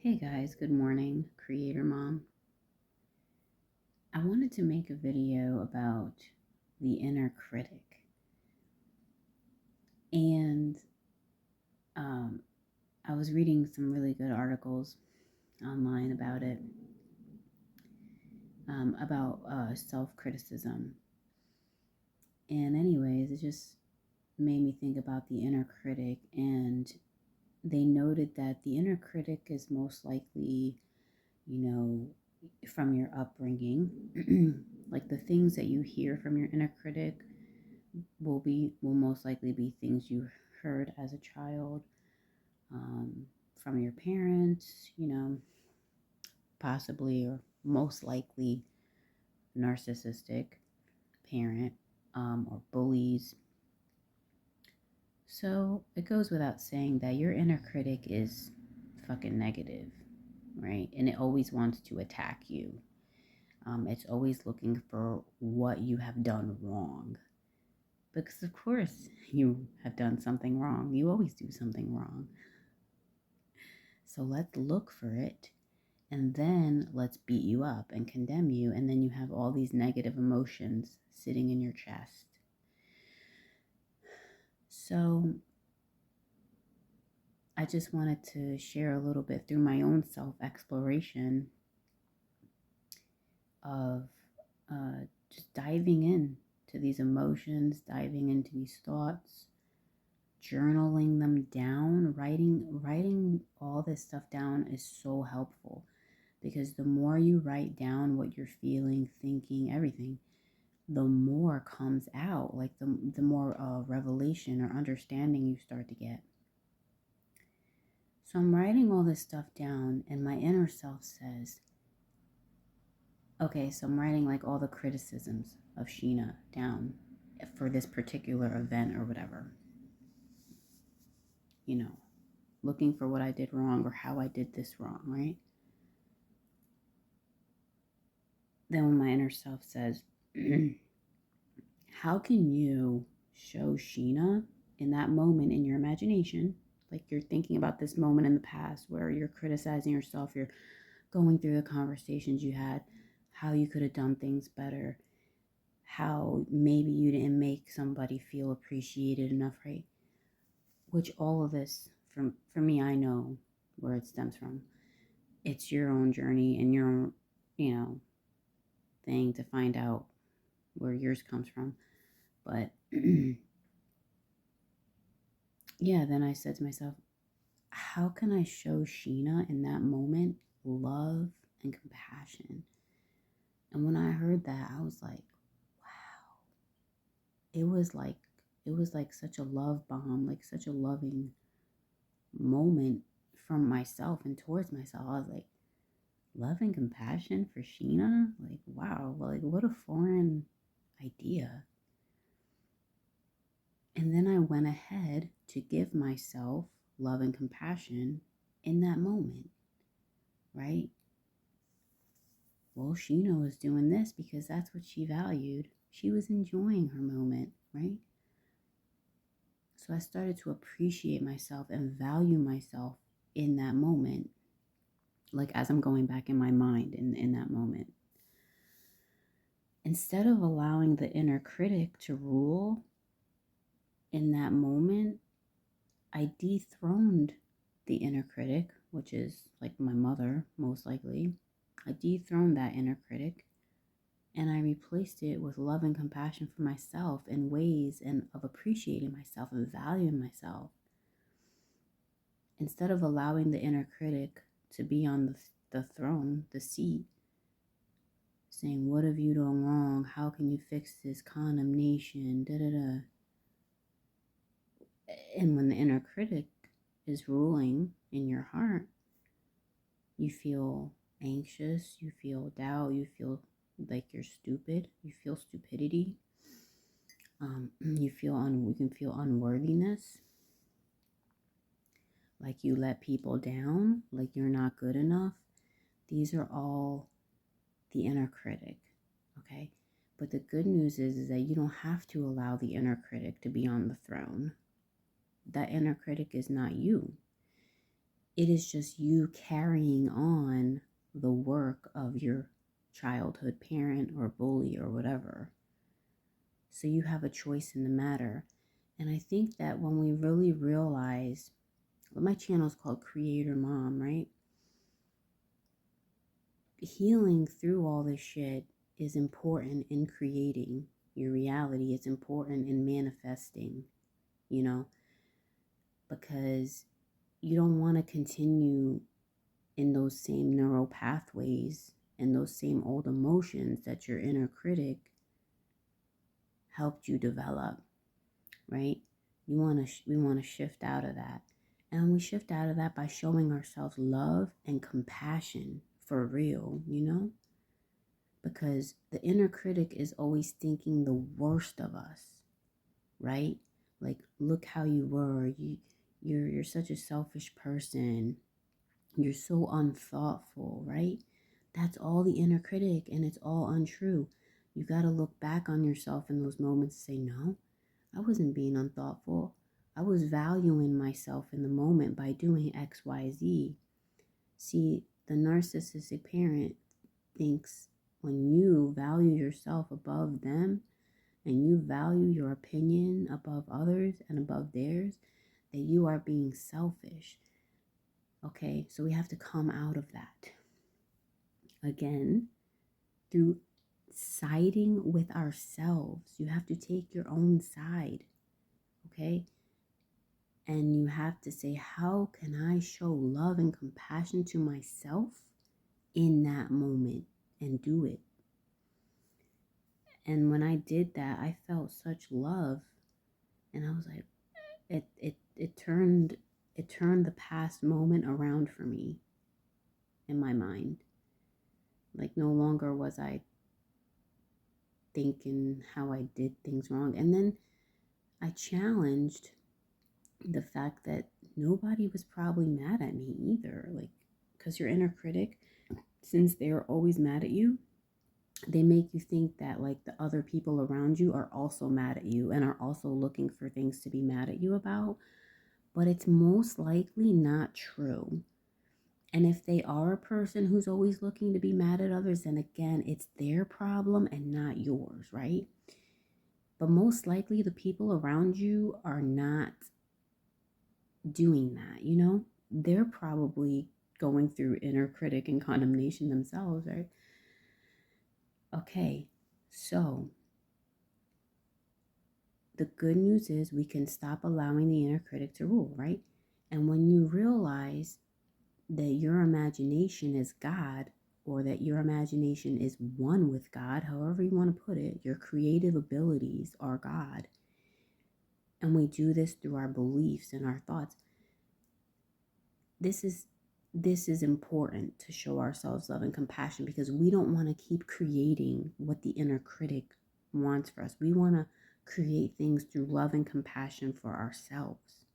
Hey guys, good morning, Creator Mom. I wanted to make a video about the inner critic. And um, I was reading some really good articles online about it, about self criticism. And, anyways, it just made me think about the inner critic. And they noted that the inner critic is most likely, from your upbringing. Like the things that you hear from your inner critic will most likely be things you heard as a child, from your parents, possibly or most likely narcissistic parent, or bullies. So it goes without saying that your inner critic is fucking negative, right? And it always wants to attack you. It's always looking for what you have done wrong. Because, of course, you have done something wrong. You always do something wrong. So let's look for it. And then let's beat you up and condemn you. And then you have all these negative emotions sitting in your chest. So I just wanted to share a little bit through my own self exploration of just diving in to these emotions, diving into these thoughts, journaling them down. Writing all this stuff down is so helpful, because the more you write down what you're feeling, thinking, everything, the more comes out. Like the more revelation or understanding you start to get. So I'm writing all this stuff down, and my inner self says, okay, so I'm writing like all the criticisms of Sheena down for this particular event or whatever. Looking for what I did wrong or how I did this wrong, right? Then when my inner self says, how can you show Sheena in that moment in your imagination, like you're thinking about this moment in the past where you're criticizing yourself, you're going through the conversations you had, how you could have done things better, how maybe you didn't make somebody feel appreciated enough, right? Which all of this, for me, I know where it stems from. It's your own journey and your own, thing to find out where yours comes from. But yeah, then I said to myself, how can I show Sheena in that moment love and compassion? And when I heard that, I was like, wow. It was like such a love bomb, like such a loving moment from myself and towards myself. I was like, love and compassion for Sheena? Like, wow, like what a foreign idea. And then I went ahead to give myself love and compassion in that moment, right? Well, Sheena was doing this because that's what she valued. She was enjoying her moment, right? So I started to appreciate myself and value myself in that moment, like as I'm going back in my mind in that moment. Instead of allowing the inner critic to rule in that moment, I dethroned the inner critic, which is like my mother, most likely. I dethroned that inner critic and I replaced it with love and compassion for myself in ways and of appreciating myself and valuing myself. Instead of allowing the inner critic to be on the throne, the seat, saying, what have you done wrong? How can you fix this? Condemnation, da da da. And when the inner critic is ruling in your heart, you feel anxious, you feel doubt, you feel like you're stupid, you feel stupidity, you can feel unworthiness, like you let people down, like you're not good enough. These are all the inner critic, okay? But the good news is that you don't have to allow the inner critic to be on the throne. That inner critic is not you. It is just you carrying on the work of your childhood parent or bully or whatever. So you have a choice in the matter. And I think that when we really realize, well, my channel is called Creator Mom, right? Healing through all this shit is important in creating your reality. It's important in manifesting, you know, because you don't want to continue in those same neural pathways and those same old emotions that your inner critic helped you develop, right? We want to shift out of that. And we shift out of that by showing ourselves love and compassion for real, you know? Because the inner critic is always thinking the worst of us, right? Like, look how you were. You're such a selfish person. You're so unthoughtful, right? That's all the inner critic, and it's all untrue. You got to look back on yourself in those moments and say, no, I wasn't being unthoughtful. I was valuing myself in the moment by doing X, Y, Z. See, the narcissistic parent thinks when you value yourself above them and you value your opinion above others and above theirs, that you are being selfish. Okay, so we have to come out of that. Again, through siding with ourselves. You have to take your own side, okay? And you have to say, how can I show love and compassion to myself in that moment, and do it? And when I did that, I felt such love. And I was like, it turned the past moment around for me in my mind. Like, no longer was I thinking how I did things wrong. And then I challenged the fact that nobody was probably mad at me either. Like, because your inner critic, since they're always mad at you, they make you think that like the other people around you are also mad at you and are also looking for things to be mad at you about. But it's most likely not true. And if they are a person who's always looking to be mad at others, then again, it's their problem and not yours, right? But most likely the people around you are not doing that, you know? They're probably going through inner critic and condemnation themselves, right? Okay, so the good news is we can stop allowing the inner critic to rule, right? And when you realize that your imagination is God, or that your imagination is one with God, however you want to put it, your creative abilities are God. And we do this through our beliefs and our thoughts. This is important to show ourselves love and compassion, because we don't want to keep creating what the inner critic wants for us. We want to create things through love and compassion for ourselves.